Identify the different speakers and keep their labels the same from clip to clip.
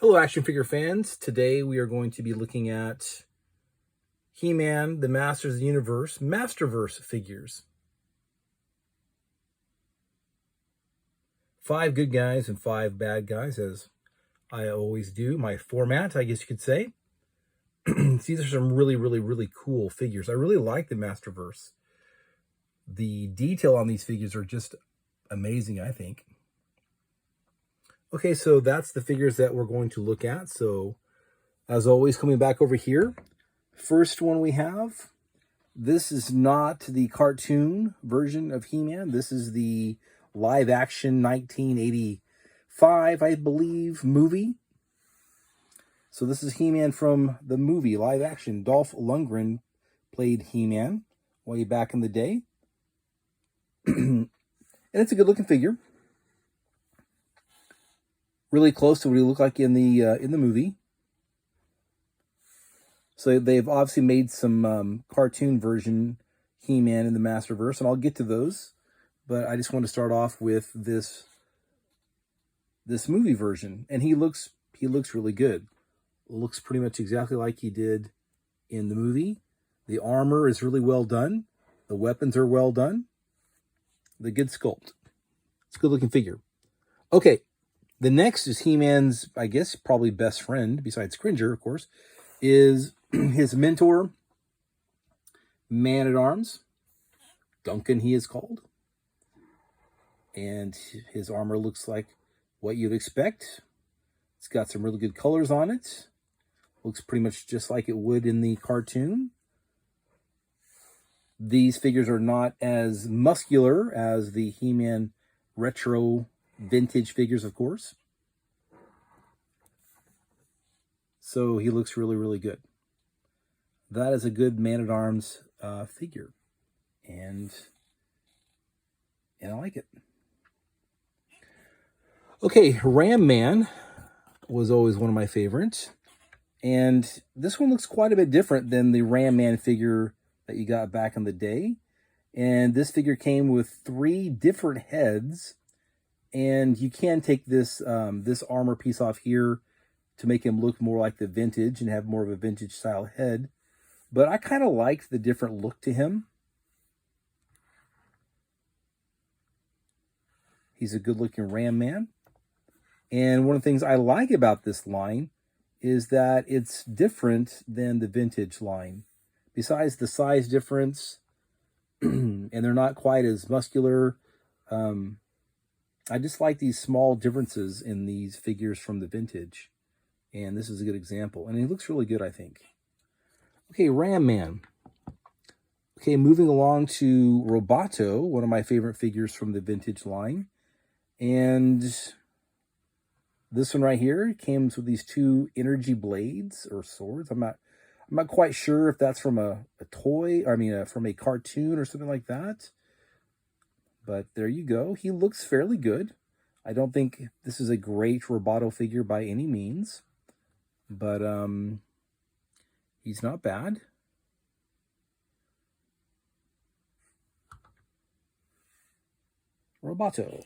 Speaker 1: Hello, action figure fans. Today we are going to be looking at He-Man, the Masters of the Universe, Masterverse figures. 5 good guys and 5 bad guys, as I always do. My format, I guess you could say. These are some really cool figures. I really like the Masterverse. The detail on these figures are just amazing, I think. Okay, so that's the figures that we're going to look at. So, as always, coming back over here, first one we have, this is not the cartoon version of He-Man. This is the live-action 1985, I believe, movie. So this is He-Man from the movie, live-action. Dolph Lundgren played He-Man way back in the day. And it's a good-looking figure. Really close to what he looked like in the movie. So they've obviously made some cartoon version He-Man in the Masterverse, and I'll get to those. But I just want to start off with this movie version, and he looks really good. Looks pretty much exactly like he did in the movie. The armor is really well done. The weapons are well done. The good sculpt. It's a good looking figure. Okay. The next is He-Man's, I guess, probably best friend, besides Cringer, of course, is his mentor, Man-at-Arms. Duncan, he is called. And his armor looks like what you'd expect. It's got some really good colors on it. Looks pretty much just like it would in the cartoon. These figures are not as muscular as the He-Man retro vintage figures, of course. So he looks really good. That is a good Man-at-Arms figure. And I like it. Okay, Ram Man was always one of my favorites. And this one looks quite a bit different than the Ram Man figure that you got back in the day. And this figure came with 3 different heads. And you can take this this armor piece off here to make him look more like the vintage and have more of a vintage style head. But I kind of liked the different look to him. He's a good looking Ram Man. And one of the things I like about this line is that it's different than the vintage line. Besides the size difference, and they're not quite as muscular, I just like these small differences in these figures from the vintage. And this is a good example. And he looks really good, I think. Okay, Ram Man. Okay, moving along to Roboto, one of my favorite figures from the vintage line. And this one right here comes with these 2 energy blades or swords. I'm not quite sure if that's from a toy, or from a cartoon or something like that. But there you go. He looks fairly good. I don't think this is a great Roboto figure by any means. But he's not bad. Roboto.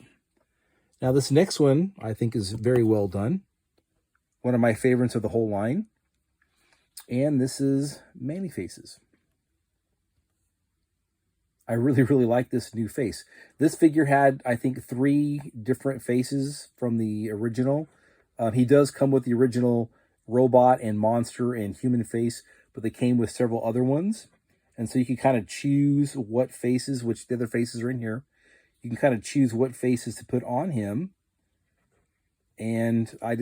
Speaker 1: Now this next one I think is very well done. One of my favorites of the whole line. And this is Man-E-Faces. I really like this new face. This figure had, I think, 3 different faces from the original. He does come with the original robot and monster and human face, but they came with several other ones. And so you can kind of choose what faces, which the other faces are in here. You can kind of choose what faces to put on him. And I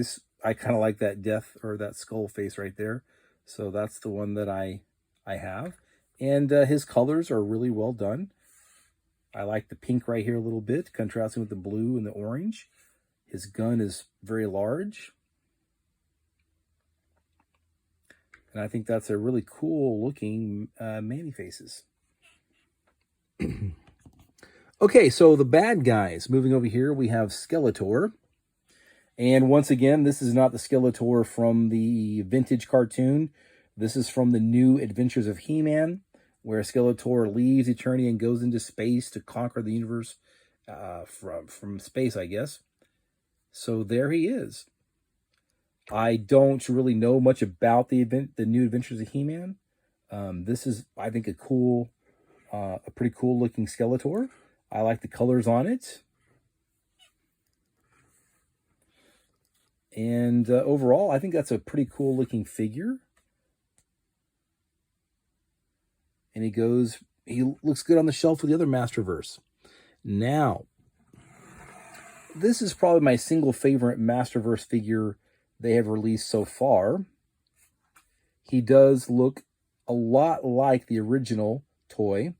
Speaker 1: kind of like that death or that skull face right there. So that's the one that I have. And his colors are really well done. I like the pink right here a little bit, contrasting with the blue and the orange. His gun is very large. And I think that's a really cool looking Man-E-Faces. Okay, so the bad guys. Moving over here, we have Skeletor. And once again, this is not the Skeletor from the vintage cartoon. This is from the new Adventures of He-Man, where Skeletor leaves Eternity and goes into space to conquer the universe from space, I guess. So there he is. I don't really know much about the new Adventures of He-Man. This is, I think, a pretty cool looking Skeletor. I like the colors on it. And overall, I think that's a pretty cool looking figure. And he looks good on the shelf with the other Masterverse. Now, this is probably my single favorite Masterverse figure they have released so far. He does look a lot like the original toy.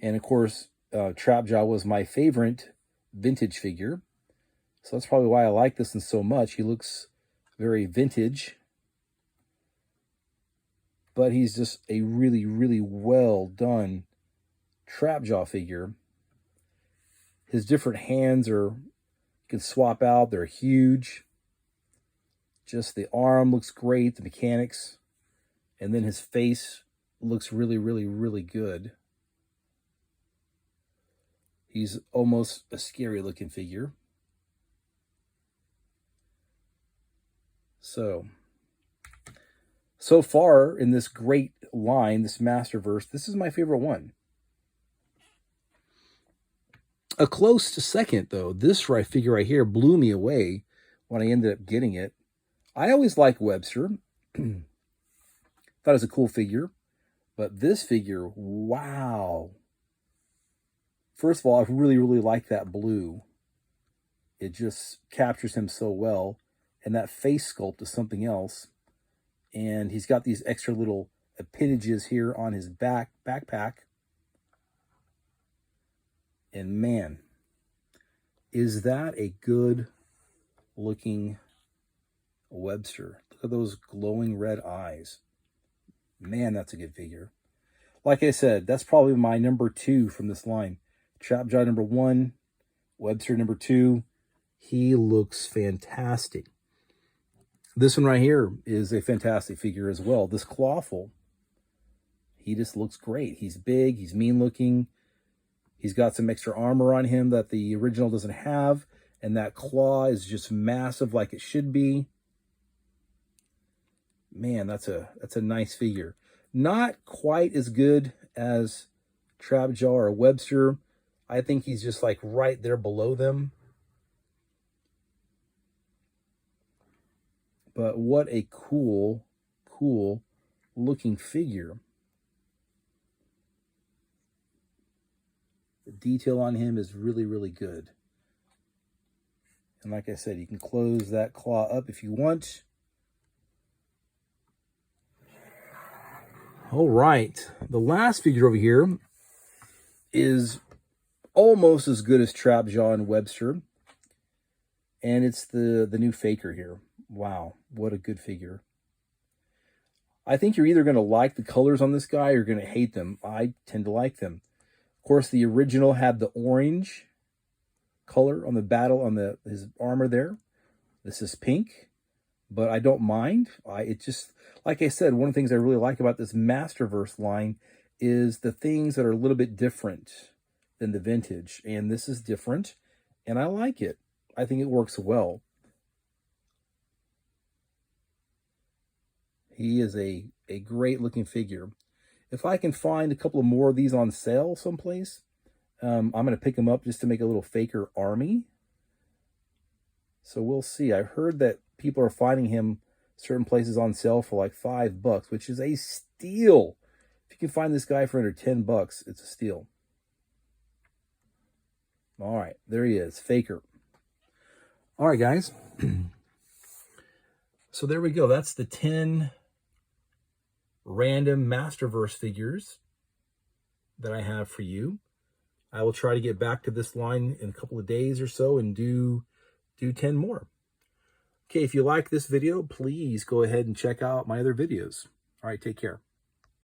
Speaker 1: And of course, Trapjaw was my favorite vintage figure. So that's probably why I like this one so much. He looks very vintage. But he's just a really, really well done Trapjaw figure. His different hands you can swap out. They're huge. Just the arm looks great, the mechanics. And then his face looks really, really, really good. He's almost a scary looking figure. So far in this great line, this Masterverse, this is my favorite one. A close second, though, this figure right here blew me away when I ended up getting it. I always liked Webster. Thought it was a cool figure. But this figure, wow. First of all, I really, really like that blue. It just captures him so well. And that face sculpt is something else. And he's got these extra little appendages here on his backpack. And man, is that a good looking Webster. Look at those glowing red eyes. Man, that's a good figure. Like I said, that's probably my number 2 from this line. Trapjaw number 1, Webster number 2. He looks fantastic. This one right here is a fantastic figure as well. This Clawful, he just looks great. He's big, he's mean looking. He's got some extra armor on him that the original doesn't have. And that claw is just massive like it should be. Man, that's a nice figure. Not quite as good as Trapjaw or Webster. I think he's just like right there below them. But what a cool looking figure. The detail on him is really, really good. And like I said, you can close that claw up if you want. All right. The last figure over here is almost as good as Trapjaw and Webster. And it's the new Faker here. Wow, what a good figure. I think you're either going to like the colors on this guy or you're going to hate them. I tend to like them. Of course, the original had the orange color on the his armor there. This is pink, but I don't mind. It just, like I said, one of the things I really like about this Masterverse line is the things that are a little bit different than the vintage. And this is different, and I like it. I think it works well. He is a great looking figure. If I can find a couple of more of these on sale someplace, I'm going to pick them up just to make a little Faker army. So we'll see. I've heard that people are finding him certain places on sale for like $5, which is a steal. If you can find this guy for under $10, it's a steal. All right, there he is, Faker. All right, guys. So there we go. That's the 10 random Masterverse figures that I have for you. I will try to get back to this line in a couple of days or so and do 10 more. Okay, if you like this video, please go ahead and check out my other videos. All right, take care.